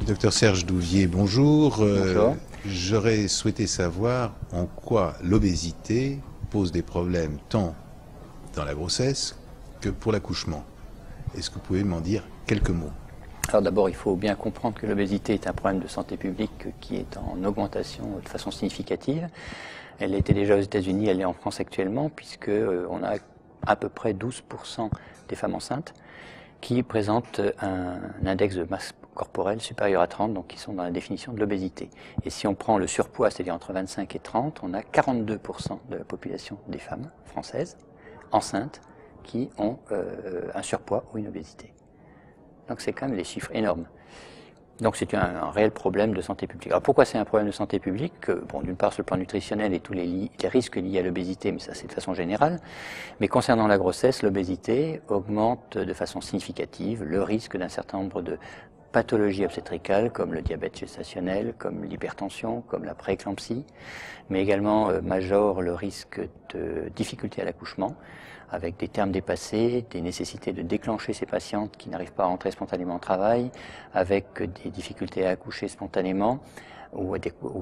Docteur Serge Douvier, bonjour. Bonjour. J'aurais souhaité savoir en quoi l'obésité pose des problèmes tant dans la grossesse que pour l'accouchement. Est-ce que vous pouvez m'en dire quelques mots? Alors d'abord, il faut bien comprendre que l'obésité est un problème de santé publique qui est en augmentation de façon significative. Elle était déjà aux États-Unis, elle est en France actuellement, puisque on a à peu près 12% des femmes enceintes qui présentent un index de masse corporelle supérieur à 30, donc qui sont dans la définition de l'obésité. Et si on prend le surpoids, c'est-à-dire entre 25 et 30, on a 42% de la population des femmes françaises enceintes qui ont un surpoids ou une obésité. Donc c'est quand même des chiffres énormes. Donc c'est un réel problème de santé publique. Alors pourquoi c'est un problème de santé publique? Bon, d'une part sur le plan nutritionnel et tous les risques liés à l'obésité, mais ça c'est de façon générale. Mais concernant la grossesse, l'obésité augmente de façon significative le risque d'un certain nombre de pathologies obstétricales comme le diabète gestationnel, comme l'hypertension, comme la prééclampsie, mais également majore le risque de difficultés à l'accouchement, avec des termes dépassés, des nécessités de déclencher ces patientes qui n'arrivent pas à rentrer spontanément au travail, avec des difficultés à accoucher spontanément ou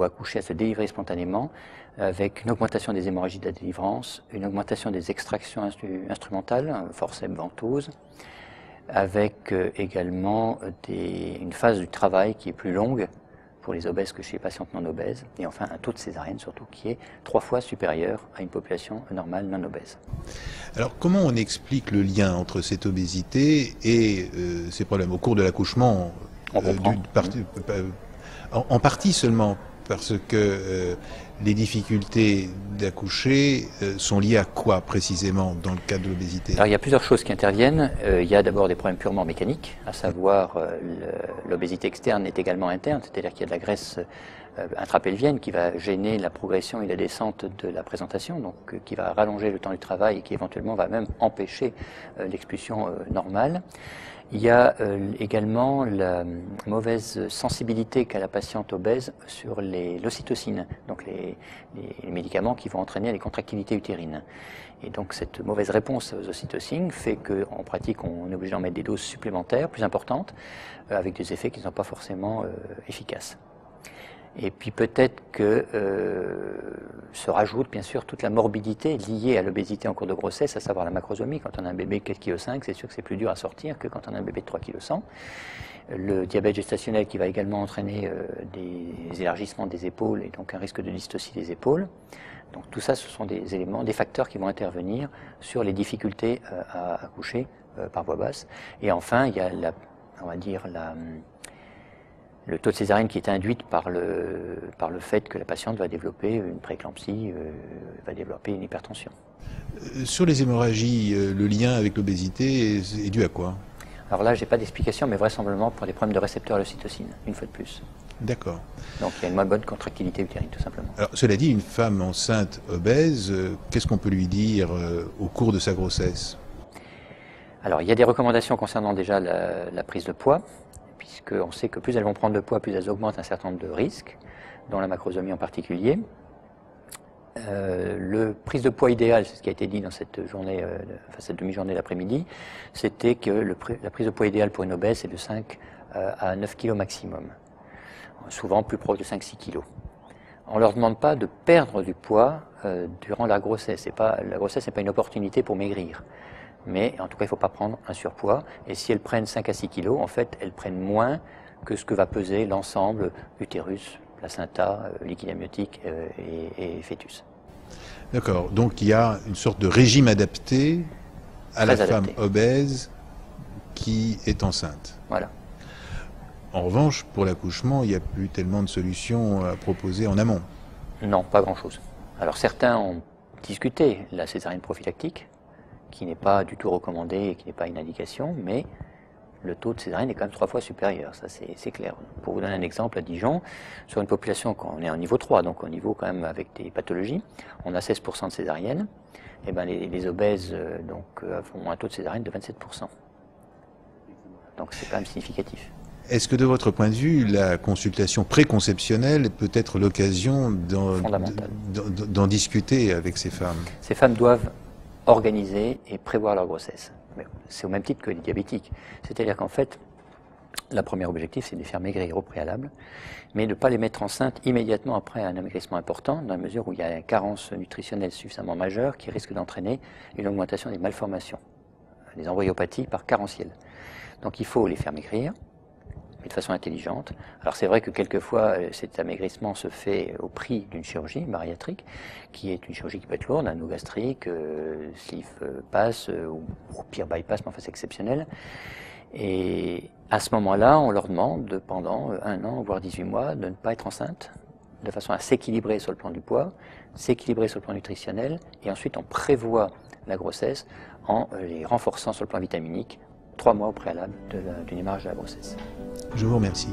accoucher à se délivrer spontanément, avec une augmentation des hémorragies de la délivrance, une augmentation des extractions instrumentales, forceps, ventouse, avec également une phase du travail qui est plus longue pour les obèses que chez les patientes non obèses, et enfin un taux de césarienne surtout qui est 3 fois supérieur à une population normale non obèse. Alors comment on explique le lien entre cette obésité et ces problèmes au cours de l'accouchement? On comprend. En partie seulement, parce que les difficultés d'accoucher sont liées à quoi précisément dans le cas de l'obésité? Alors il y a plusieurs choses qui interviennent. Il y a d'abord des problèmes purement mécaniques, à savoir l'obésité externe est également interne, c'est-à-dire qu'il y a de la graisse intrapelvienne qui va gêner la progression et la descente de la présentation, donc qui va rallonger le temps du travail et qui éventuellement va même empêcher l'expulsion normale. Il y a également la mauvaise sensibilité qu'a la patiente obèse sur l'ocytocine, donc les médicaments qui vont entraîner les contractilités utérines. Et donc cette mauvaise réponse aux ocytocines fait qu'en pratique on est obligé d'en mettre des doses supplémentaires, plus importantes, avec des effets qui ne sont pas forcément efficaces. Et puis peut-être que se rajoute bien sûr toute la morbidité liée à l'obésité en cours de grossesse, à savoir la macrosomie. Quand on a un bébé de 4,5 kg, c'est sûr que c'est plus dur à sortir que quand on a un bébé de 3,1 kg. Le diabète gestationnel qui va également entraîner des élargissements des épaules et donc un risque de dystocie des épaules. Donc tout ça, ce sont des éléments, des facteurs qui vont intervenir sur les difficultés à accoucher par voie basse. Et enfin, il y a le taux de césarienne qui est induit par le fait que la patiente va développer une prééclampsie, va développer une hypertension. Sur les hémorragies, le lien avec l'obésité est dû à quoi? Alors là, j'ai pas d'explication, mais vraisemblablement pour des problèmes de récepteurs à l'ocytocine, une fois de plus. D'accord. Donc il y a une moins bonne contractilité utérine, tout simplement. Alors cela dit, une femme enceinte obèse, qu'est-ce qu'on peut lui dire au cours de sa grossesse? Alors il y a des recommandations concernant déjà la prise de poids, puisqu'on sait que plus elles vont prendre de poids, plus elles augmentent un certain nombre de risques, dont la macrosomie en particulier. Le prise de poids idéal, c'est ce qui a été dit dans cette journée, cette demi-journée d'après-midi, c'était que la prise de poids idéale pour une obèse, c'est de 5 à 9 kg maximum, souvent plus proche de 5-6 kg. On ne leur demande pas de perdre du poids durant la grossesse. La grossesse n'est pas une opportunité pour maigrir. Mais en tout cas, il ne faut pas prendre un surpoids. Et si elles prennent 5 à 6 kilos, en fait, elles prennent moins que ce que va peser l'ensemble utérus, placenta, liquide amniotique et fœtus. D'accord. Donc il y a une sorte de régime adapté à la femme obèse qui est enceinte. Voilà. En revanche, pour l'accouchement, il n'y a plus tellement de solutions à proposer en amont. Non, pas grand-chose. Alors certains ont discuté la césarienne prophylactique, qui n'est pas du tout recommandée et qui n'est pas une indication, mais le taux de césarienne est quand même 3 fois supérieur, ça c'est clair. Pour vous donner un exemple, à Dijon, sur une population, quand on est en niveau 3, donc au niveau quand même avec des pathologies, on a 16% de césarienne, et ben les obèses font un taux de césarienne de 27%. Donc c'est quand même significatif. Est-ce que de votre point de vue, la consultation préconceptionnelle peut être l'occasion d'en discuter avec ces femmes? Ces femmes doivent organiser et prévoir leur grossesse. C'est au même titre que les diabétiques. C'est-à-dire qu'en fait, Le premier objectif, c'est de les faire maigrir au préalable, mais de ne pas les mettre enceintes immédiatement après un amaigrissement important, dans la mesure où il y a une carence nutritionnelle suffisamment majeure qui risque d'entraîner une augmentation des malformations, des embryopathies par carentiel. Donc il faut les faire maigrir, mais de façon intelligente. Alors c'est vrai que quelquefois cet amaigrissement se fait au prix d'une chirurgie bariatrique, qui est une chirurgie qui peut être lourde, anneau gastrique, sleeve passe, ou au pire bypass, mais enfin c'est exceptionnel. Et à ce moment-là, on leur demande pendant 1 an, voire 18 mois, de ne pas être enceinte, de façon à s'équilibrer sur le plan du poids, s'équilibrer sur le plan nutritionnel, et ensuite on prévoit la grossesse en les renforçant sur le plan vitaminique 3 mois au préalable du démarrage de la grossesse. Je vous remercie.